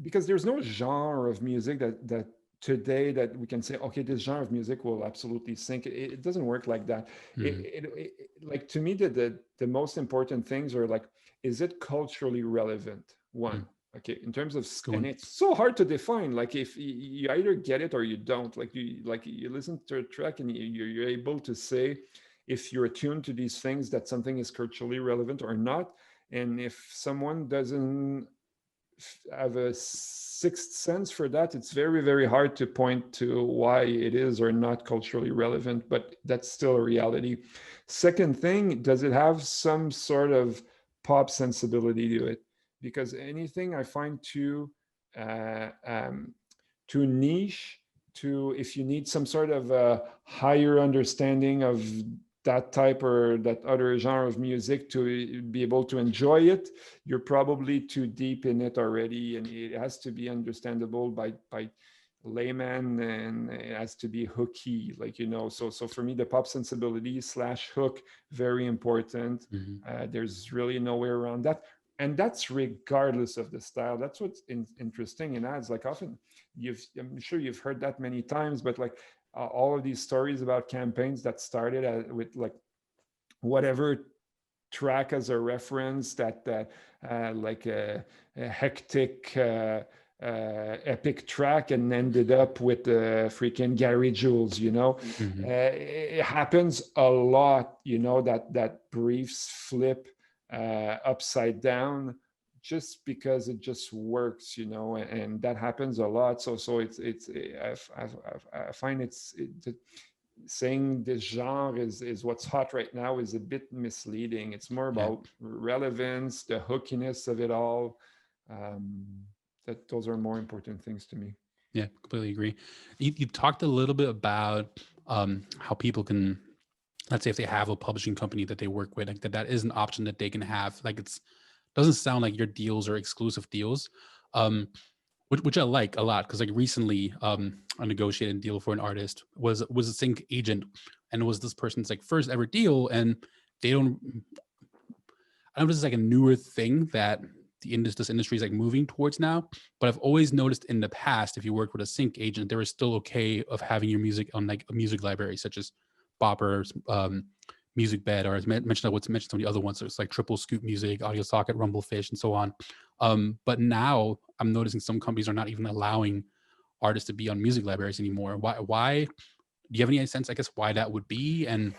because there's no genre of music that today that we can say, okay, this genre of music will absolutely sync. It doesn't work like that. Mhm. Like, to me, the most important things are like, is it culturally relevant? One. Okay, in terms of, Go and on. it's so hard to define. Like if you either get it or you don't. Like you listen to a track and you're able to say if you're attuned to these things that something is culturally relevant or not. And if someone doesn't have a sixth sense for that, it's very, very hard to point to why it is or not culturally relevant, but that's still a reality. Second thing, does it have some sort of pop sensibility to it? Because anything I find uh, um, too niche, to if you need some sort of higher understanding of that type or that other genre of music to be able to enjoy it, you're probably too deep in it already, and it has to be understandable by layman, and it has to be hooky, like, so for me the pop sensibility slash hook, very important. Mhm. There's really no way around that, and that's regardless of the style. That's what's interesting in ads. Like often I'm sure you've heard that many times, but like all of these stories about campaigns that started with like whatever track as a reference, that like a hectic epic track, and ended up with freaking Gary Jules, Mhm. it happens a lot, that briefs flip upside down just because it just works, and that happens a lot. So I find saying this genre is what's hot right now is a bit misleading. It's more Yeah. about relevance, the hookiness of it all. Um, that those are more important things to me. Yeah, completely agree. You talked a little bit about how people can, let's say if they have a publishing company that they work with, like that is an option that they can have. Like it's doesn't sound like your deals are exclusive deals, um, which I like a lot because like recently I negotiated a deal for an artist was a sync agent, and it was this person's like first ever deal, and they don't. I know this is like a newer thing that this industry is like moving towards now, but I've always noticed in the past, if you work with a sync agent, they were still okay of having your music on like a music library, such as Bopper, Music Bed, or as mentioned, I would mention some of the other ones. So it's like Triple Scoop Music, Audio Socket, Rumblefish, and so on. But now I'm noticing some companies are not even allowing artists to be on music libraries anymore. Why? Do you have any sense, I guess, why that would be, and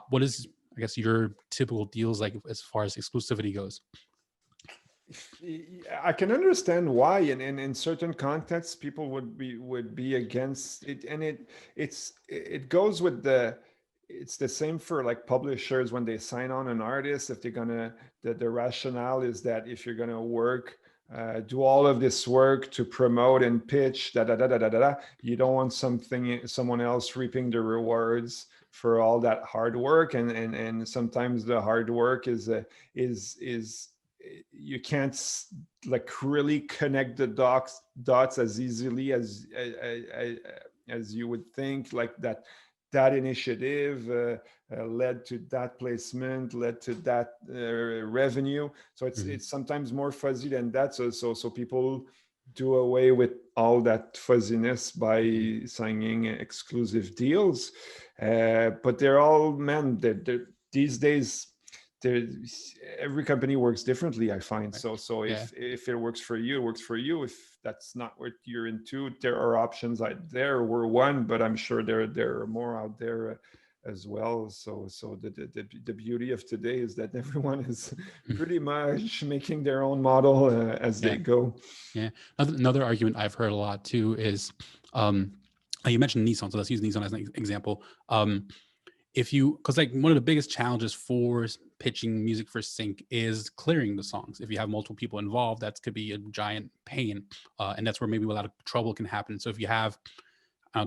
what is, I guess, your typical deals like as far as exclusivity goes? I can understand why, and in certain contexts, people would be against it, and it goes with it's the same for like publishers when they sign on an artist. If they're gonna, the rationale is that if you're gonna work, do all of this work to promote and pitch, you don't want someone else reaping the rewards for all that hard work, and sometimes the hard work is you can't like really connect the dots as easily as you would think, like that initiative led to that placement, led to that revenue. So Mhm. it's sometimes more fuzzy than that. So people do away with all that fuzziness Mhm. by signing exclusive deals. But they're all, man, these days there, every company works differently, I find. Right. So Yeah. if it works for you, it works for you. If that's not what you're into, there are options out there. We're one, but I'm sure there are more out there as well. So the beauty of today is that everyone is pretty much making their own model as Yeah. they go. Yeah. Another argument I've heard a lot too is, you mentioned Nissan, so let's use Nissan as an example. If you, because like one of the biggest challenges for pitching music for sync is clearing the songs. If you have multiple people involved, that could be a giant pain, and that's where maybe a lot of trouble can happen. So if you have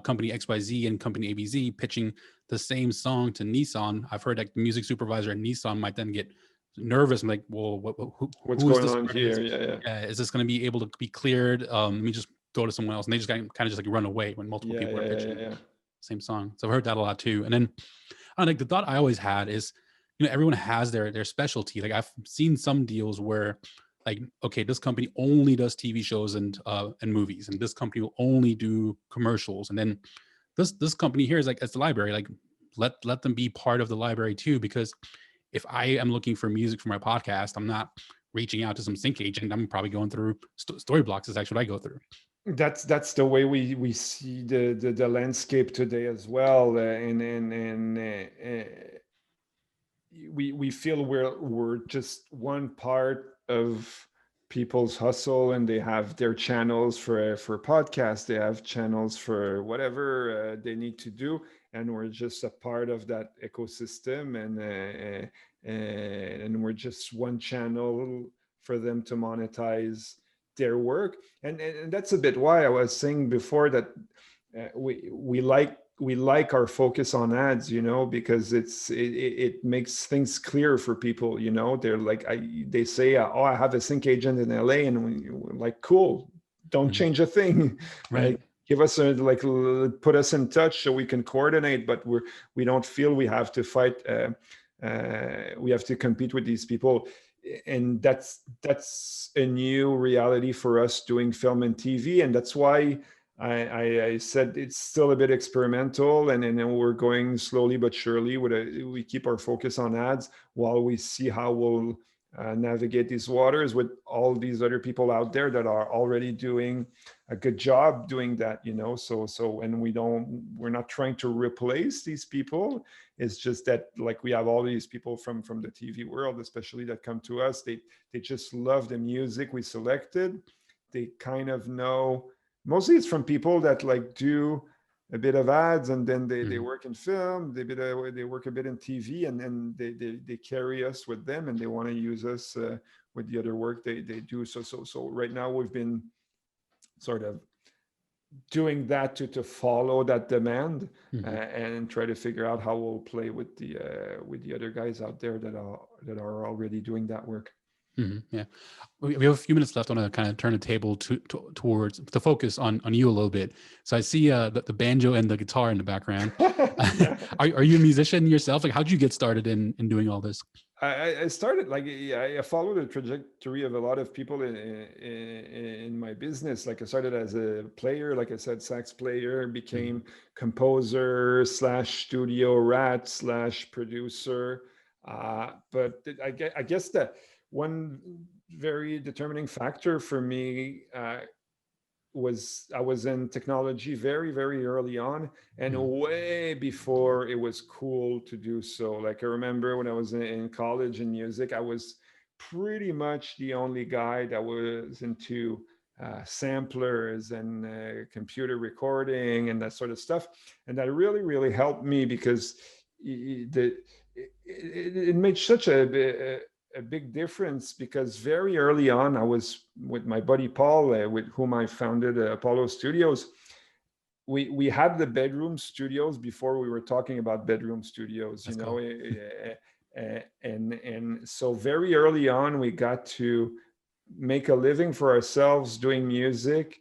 company XYZ and company ABZ pitching the same song to Nissan, I've heard like the music supervisor at Nissan might then get nervous. I'm like, well, What's who is going this on here? artist? Yeah, yeah. Is this going to be able to be cleared? Let me just go to someone else. And they just kind of just like run away when multiple Yeah, people are yeah, yeah, pitching yeah, yeah. the same song. So I've heard that a lot too. And then like the thought I always had is, everyone has their specialty. Like I've seen some deals where like, okay, this company only does TV shows and movies, and this company will only do commercials. And then this company here is like, it's the library. Like let them be part of the library too, because if I am looking for music for my podcast, I'm not reaching out to some sync agent, I'm probably going through story blocks. Is actually what I go through. That's the way we see the landscape today as well, we feel we're just one part of people's hustle, and they have their channels for podcasts, they have channels for whatever they need to do, and we're just a part of that ecosystem, and we're just one channel for them to monetize their work. And that's a bit why I was saying before that we like our focus on ads, because it makes things clear for people. They're like, they say, oh, I have a sync agent in LA, and we're like, cool, don't Mhm. change a thing. Right. Give us put us in touch so we can coordinate, but we don't feel we have to fight. We have to compete with these people, and that's a new reality for us doing film and TV, and that's why I said it's still a bit experimental, and then we're going slowly but surely. We keep our focus on ads while we see how we'll navigate these waters with all these other people out there that are already doing a good job doing that. And we're not trying to replace these people. It's just that, like, we have all these people from the TV world, especially, that come to us. They just love the music we selected. They kind of know. Mostly it's from people that like do a bit of ads, and then they Mhm. work in film, they work a bit in TV, and then they carry us with them, and they want to use us with the other work they do. So right now we've been sort of doing that to follow that demand, Mhm. and try to figure out how we'll play with the other guys out there that are already doing that work. Yeah. We have a few minutes left. I want to kind of turn the table towards the focus on you a little bit. So I see the banjo and the guitar in the background. Yeah. Are you a musician yourself? Like, how did you get started in doing all this? I started, like, I followed the trajectory of a lot of people in my business. Like, I started as a player, like I said, sax player, Mhm. became composer slash studio rat slash producer. But I guess that one very determining factor for me was I was in technology very, very early on, and Mhm. way before it was cool to do so. Like, I remember when I was in college in music, I was pretty much the only guy that was into samplers and computer recording and that sort of stuff. And that really, really helped me, because it made such a big difference, because very early on I was with my buddy Paul, with whom I founded Apollo Studios. We had the bedroom studios before we were talking about bedroom studios, Let's go. and so very early on we got to make a living for ourselves doing music,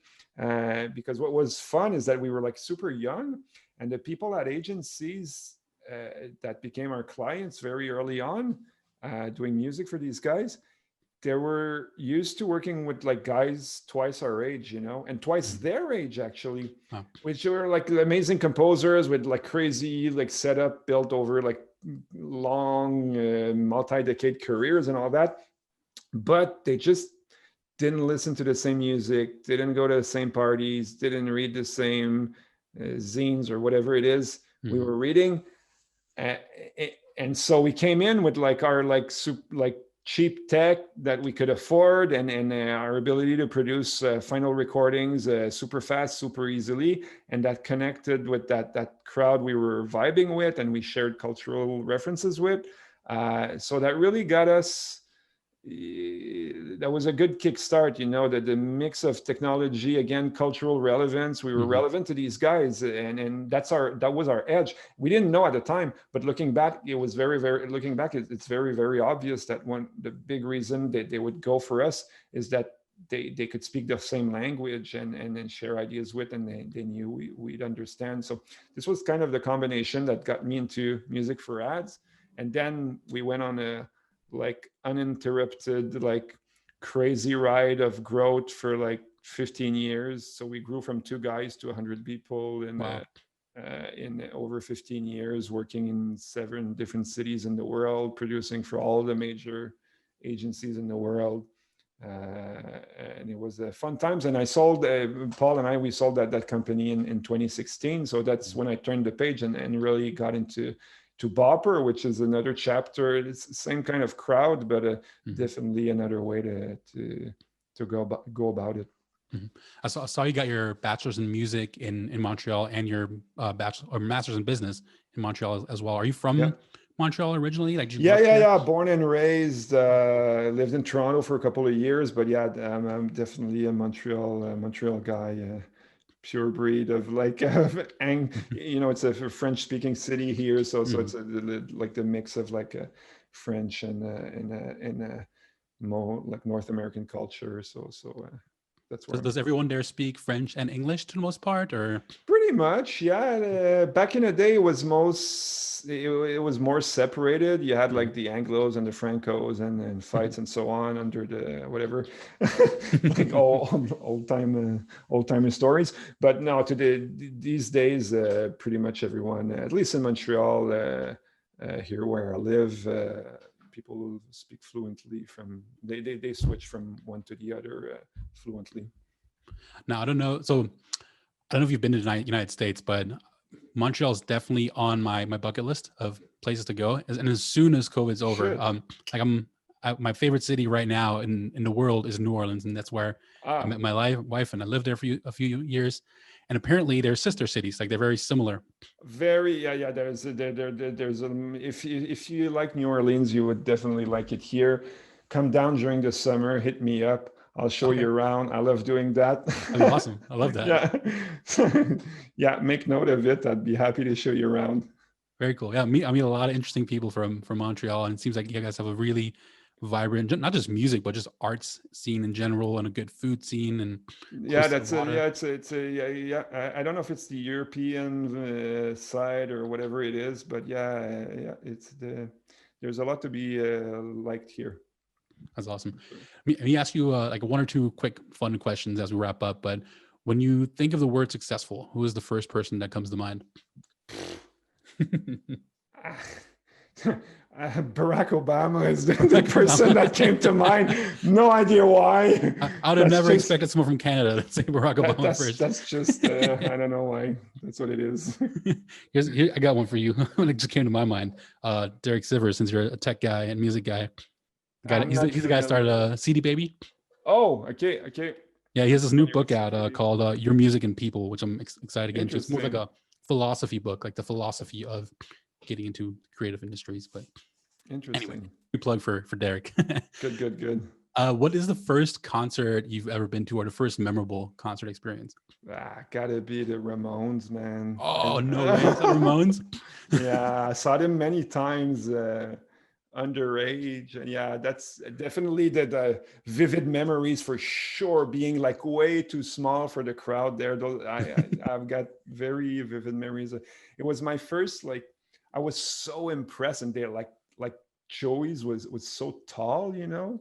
because what was fun is that we were like super young, and the people at agencies that became our clients very early on, doing music for these guys, they were used to working with like guys twice our age, and twice Mhm. their age actually, Wow. which were like amazing composers with like crazy like setup built over like long multi-decade careers and all that. But they just didn't listen to the same music, didn't go to the same parties, didn't read the same zines or whatever it is we Mhm. were reading. uh, and so we came in with like our like cheap tech that we could afford, and our ability to produce final recordings super fast, super easily, and that connected with that crowd we were vibing with, and we shared cultural references with. So that really got us, that was a good kickstart, that the mix of technology, again, cultural relevance, we were Mhm. relevant to these guys, and that was our edge. We didn't know at the time, but looking back, it was very, very, looking back, it's very, very obvious that the big reason that they would go for us is that they could speak the same language, and then share ideas with, and they knew we'd understand. So this was kind of the combination that got me into music for ads. And then we went on a like uninterrupted, like crazy ride of growth for like 15 years. So we grew from two guys to 100 people Wow. in over 15 years, working in 7 different cities in the world, producing for all the major agencies in the world. And it was fun times. And I sold, Paul and I, we sold that company in 2016. So that's when I turned the page and really got into Bopper, which is another chapter. It's the same kind of crowd, but definitely another way to go about it. I saw you got your bachelor's in music in Montreal and your bachelor or master's in business in Montreal as well. Are you from Montreal originally? Like, did you work here? Yeah. Born and raised. Lived in Toronto for a couple of years, but yeah, I'm definitely a Montreal guy. Pure breed of like, it's a French-speaking city here, so it's like the mix of like a French and more like North American culture. So that's where. Does everyone there speak French and English to the most part, or? Pretty much, yeah. Back in the day, it was more separated. You had like the Anglos and the Francos and fights and so on under the whatever, like old time stories. But no, these days, pretty much everyone, at least in Montreal, here where I live, people speak fluently. They switch from one to the other fluently. Now, I don't know. So I don't know if you've been to the United States, but Montreal is definitely on my bucket list of places to go. And as soon as COVID's over, my favorite city right now in the world is New Orleans, and that's where I met my wife, and I lived there for a few years. And apparently, they're sister cities; like they're very similar. Very, yeah. There's if you like New Orleans, you would definitely like it here. Come down during the summer, hit me up. I'll show you around. I love doing that. That'd be awesome. I love that. Yeah. Make note of it. I'd be happy to show you around. Very cool. Yeah, I meet a lot of interesting people from Montreal, and it seems like you guys have a really vibrant, not just music, but just arts scene in general, and a good food scene. And I don't know if it's the European side or whatever it is, but there's a lot to be liked here. That's awesome. Let me ask you like one or two quick fun questions as we wrap up. But when you think of the word successful, who is the first person that comes to mind? Barack Obama is the person that came to mind. No idea why. I would have never expected someone from Canada to say Barack Obama first. That's just, I don't know why. That's what it is. Here, I got one for you. It just came to my mind. Derek Sivers, since you're a tech guy and music guy. He's the guy who started CD Baby. Oh, okay. Yeah, he has this new book out called Your Music and People, which I'm excited to get into. It's more like a philosophy book, like the philosophy of getting into creative industries. But interesting. Anyway, we plug for Derek. Good. What is the first concert you've ever been to, or the first memorable concert experience? Gotta be the Ramones, man. Oh, no way. The Ramones? Yeah, I saw them many times. Underage, and yeah, that's definitely the vivid memories for sure, being like way too small for the crowd there. I've got very vivid memories. It was my first, like, I was so impressed, and they're like Joey's was so tall, and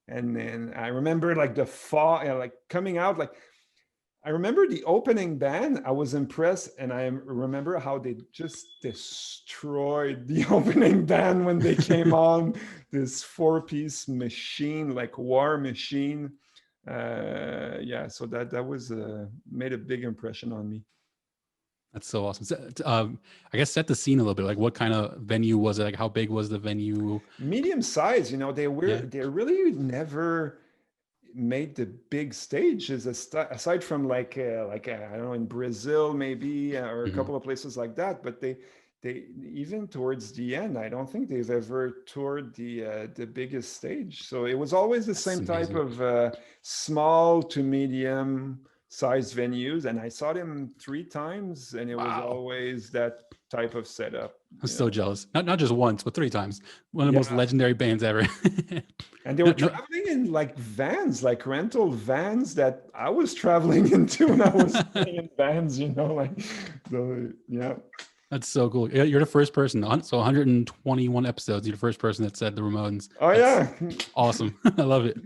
then I remember like the fall, like coming out, like I remember the opening band. I was impressed, and I remember how they just destroyed the opening band when they came on. This 4-piece machine, like war machine. So that was made a big impression on me. That's so awesome. So, I guess set the scene a little bit. Like, what kind of venue was it? Like, how big was the venue? Medium size. They really never made the big stages aside from like I don't know, in Brazil maybe, or a couple of places like that, but they even towards the end, I don't think they've ever toured the biggest stage. So it was always the same type of small to medium sized venues, and I saw them 3 times, and it was always that type of setup. I'm so jealous. Not just once, but 3 times. One of the most legendary bands ever. And they were traveling in like vans, like rental vans that I was traveling into, and I was playing in vans, That's so cool. Yeah, you're the first person on. So 121 episodes. You're the first person that said the Ramones. Oh, yeah. Awesome. I love it.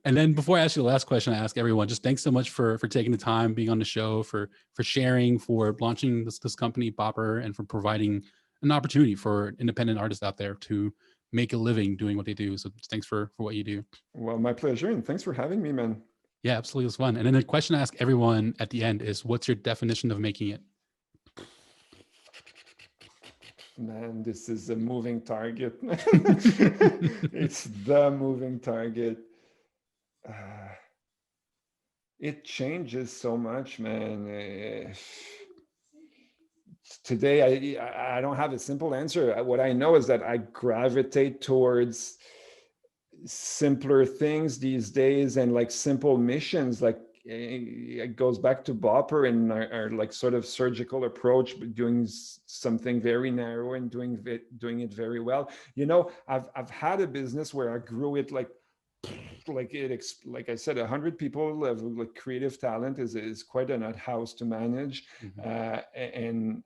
And then before I ask you the last question, I ask everyone, just thanks so much for taking the time, being on the show, for sharing, for launching this company, Bopper, and for providing an opportunity for independent artists out there to make a living doing what they do. So thanks for what you do. Well, my pleasure, and thanks for having me, man. Yeah, absolutely. It was fun. And then the question I ask everyone at the end is, what's your definition of making it? Man, this is a moving target. It's the moving target. It changes so much, man. Today, I don't have a simple answer. What I know is that I gravitate towards simpler things these days, and like simple missions. Like it goes back to Bopper and our like sort of surgical approach, but doing something very narrow and doing it very well. You know, I've had a business where I grew it like I said, 100 people have like creative talent is quite a nut house to manage. And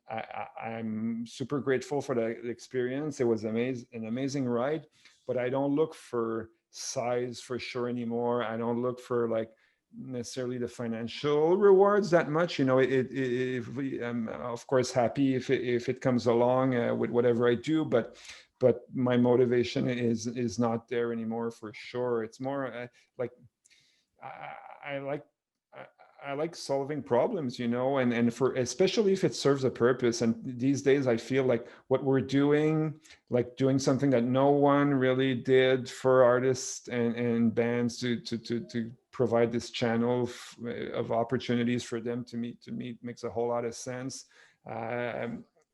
I'm super grateful for the experience. It was an amazing ride, but I don't look for size for sure anymore. I don't look for like necessarily the financial rewards that much. You know, I'm of course happy if it comes along with whatever I do, but my motivation is not there anymore for sure. It's more like I like solving problems, you know, and for especially if it serves a purpose. And these days I feel like what we're doing, like doing something that no one really did for artists and bands to provide this channel of opportunities for them to meet makes a whole lot of sense.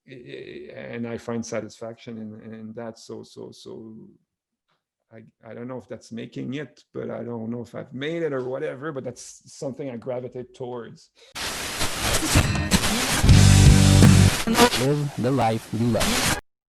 And I find satisfaction in that. So I don't know if that's making it, but I don't know if I've made it or whatever, but that's something I gravitate towards. Live the life you love.